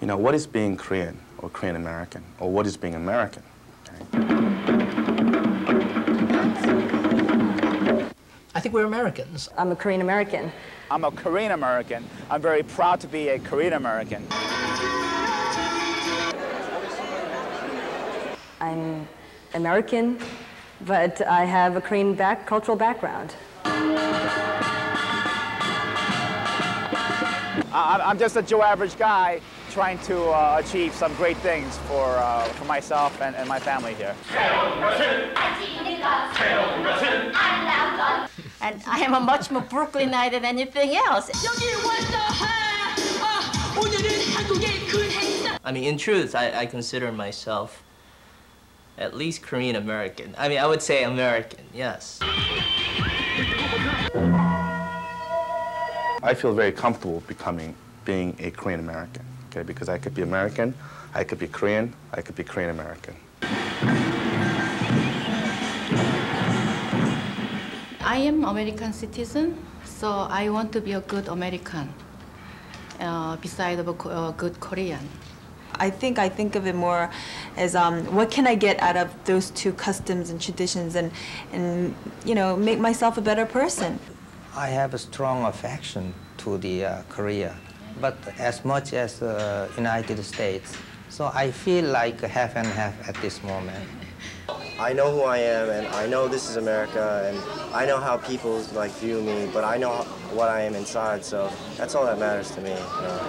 you know, what is being Korean or Korean American, or what is being American? Okay? I think we're Americans. I'm a Korean American. I'm a Korean American. I'm very proud to be a Korean American. I'm American, but I have a Korean cultural background. I'm just a Joe average guy trying to achieve some great things for myself and my family here. And I am a much more Brooklynite than anything else. I mean, in truth, I consider myself at least Korean American. I mean, I would say American, yes. I feel very comfortable being a Korean American, okay, because I could be American, I could be Korean, I could be Korean American. I am American citizen, so I want to be a good American, beside of a good Korean. I think of it more as what can I get out of those two customs and traditions and you know, make myself a better person. I have a strong affection to the Korea, but as much as the United States. So I feel like half and half at this moment. I know who I am, and I know this is America, and I know how people like view me, but I know what I am inside, so that's all that matters to me. You know?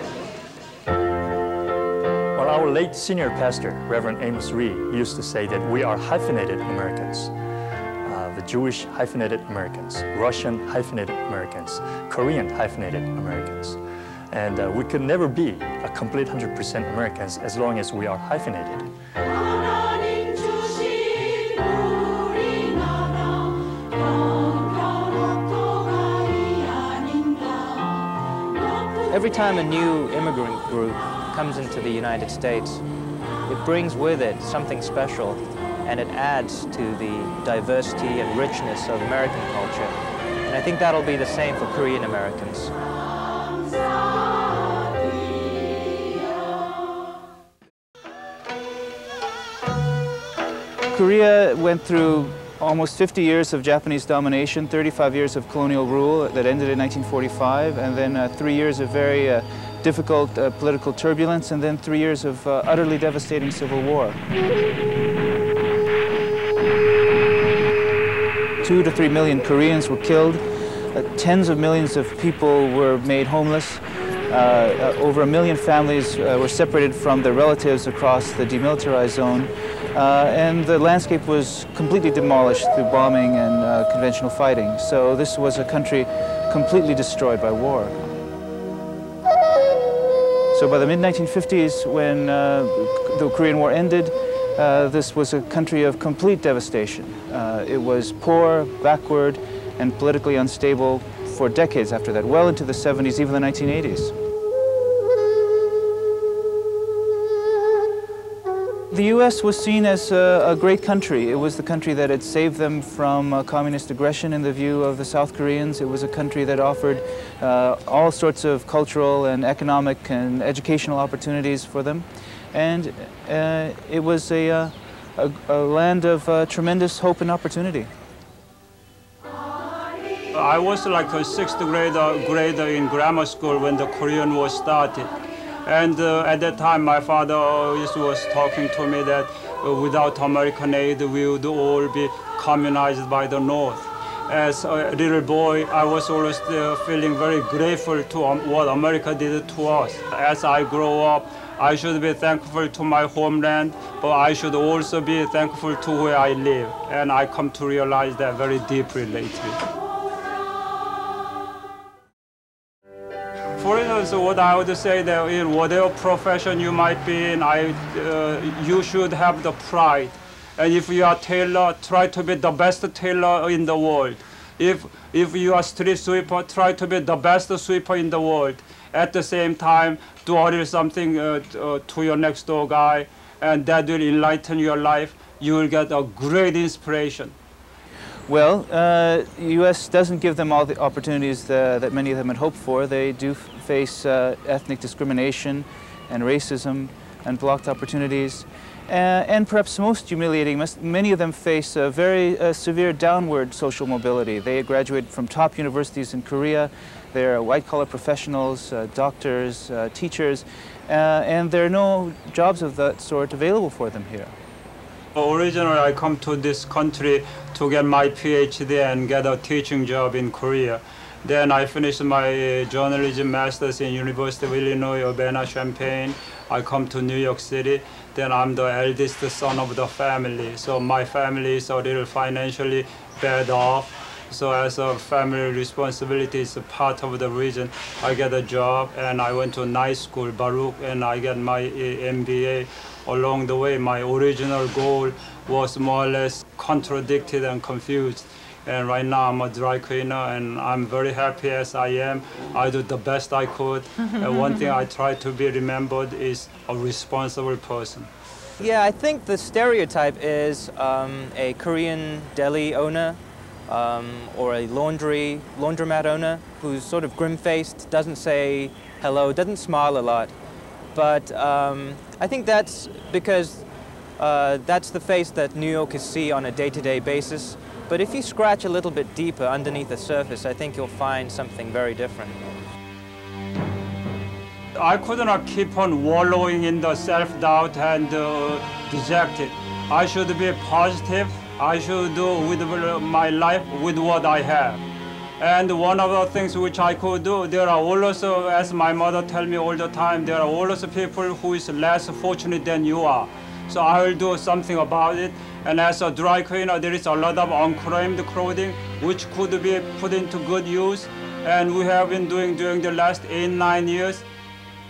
Well, our late senior pastor, Reverend Amos Ree, used to say that we are hyphenated Americans. The Jewish hyphenated Americans, Russian hyphenated Americans, Korean hyphenated Americans. And we could never be a complete 100% Americans as long as we are hyphenated. Every time a new immigrant group comes into the United States, it brings with it something special, and it adds to the diversity and richness of American culture. And I think that'll be the same for Korean Americans. Korea went through almost 50 years of Japanese domination, 35 years of colonial rule that ended in 1945, and then 3 years of very difficult political turbulence, and then 3 years of utterly devastating civil war. 2 to 3 million Koreans were killed, tens of millions of people were made homeless, over 1 million families were separated from their relatives across the demilitarized zone, and the landscape was completely demolished through bombing and conventional fighting. So this was a country completely destroyed by war. So by the mid-1950s, when the Korean War ended, this was a country of complete devastation. It was poor, backward, and politically unstable for decades after that, well into the 70s, even the 1980s. The U.S. was seen as a great country. It was the country that had saved them from communist aggression in the view of the South Koreans. It was a country that offered all sorts of cultural and economic and educational opportunities for them. And it was a land of tremendous hope and opportunity. I was like a sixth grader in grammar school when the Korean War started. And at that time, my father always was talking to me that without American aid, we would all be communized by the North. As a little boy, I was always feeling very grateful to what America did to us. As I grow up, I should be thankful to my homeland, but I should also be thankful to where I live. And I come to realize that very deeply lately. For instance, what I would say that in whatever profession you might be in, you should have the pride. And if you are a tailor, try to be the best tailor in the world. If you are a street sweeper, try to be the best sweeper in the world. At the same time, do a little something to your next door guy, and that will enlighten your life. You will get a great inspiration. Well, the U.S. doesn't give them all the opportunities that many of them had hoped for. They do face ethnic discrimination and racism and blocked opportunities. And perhaps most humiliating, many of them face a very severe downward social mobility. They graduate from top universities in Korea. They're white-collar professionals, doctors, teachers, and there are no jobs of that sort available for them here. Originally, I come to this country to get my PhD and get a teaching job in Korea. Then I finished my journalism master's in University of Illinois, Urbana-Champaign. I come to New York City. Then I'm the eldest son of the family. So my family is a little financially bad off. So as a family responsibility is a part of the reason I get a job. And I went to night school, Baruch, and I get my MBA. Along the way, my original goal was more or less contradicted and confused. And right now I'm a dry cleaner, and I'm very happy as I am. I do the best I could. And one thing I try to be remembered is a responsible person. Yeah, I think the stereotype is a Korean deli owner or a laundromat owner who's sort of grim-faced, doesn't say hello, doesn't smile a lot. But I think that's because that's the face that New Yorkers see on a day-to-day basis. But if you scratch a little bit deeper underneath the surface, I think you'll find something very different. I could not keep on wallowing in the self-doubt and dejected. I should be positive. I should do with my life with what I have. And one of the things which I could do, there are always, as my mother tells me all the time, there are always people who is less fortunate than you are. So I will do something about it. And as a dry cleaner, there is a lot of unclaimed clothing which could be put into good use. And we have been doing during the last 8-9 years.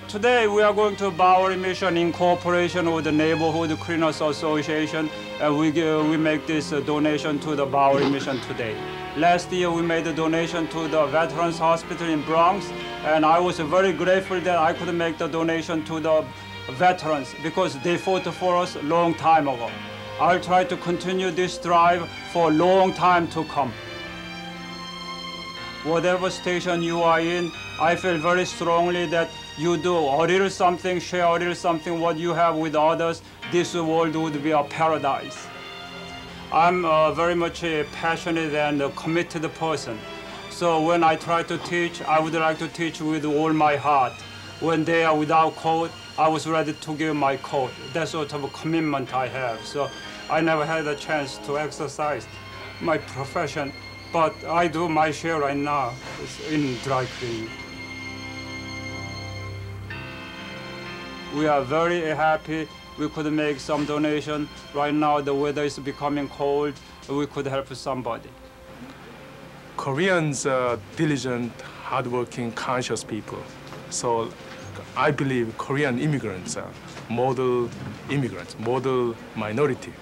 Today we are going to Bowery Mission in cooperation with the Neighborhood Cleaners Association, and we make this donation to the Bowery Mission today. Last year we made a donation to the Veterans Hospital in Bronx, and I was very grateful that I could make the donation to the veterans because they fought for us a long time ago. I'll try to continue this drive for a long time to come. Whatever station you are in, I feel very strongly that you do a little something, share a little something what you have with others, this world would be a paradise. I'm very much a passionate and a committed person. So when I try to teach, I would like to teach with all my heart. When they are without coat, I was ready to give my coat. That sort of a commitment I have. So I never had a chance to exercise my profession, but I do my share right now in dry cleaning. We are very happy we could make some donation. Right now the weather is becoming cold, we could help somebody. Koreans are diligent, hardworking, conscious people. So I believe Korean immigrants are model immigrants, model minority.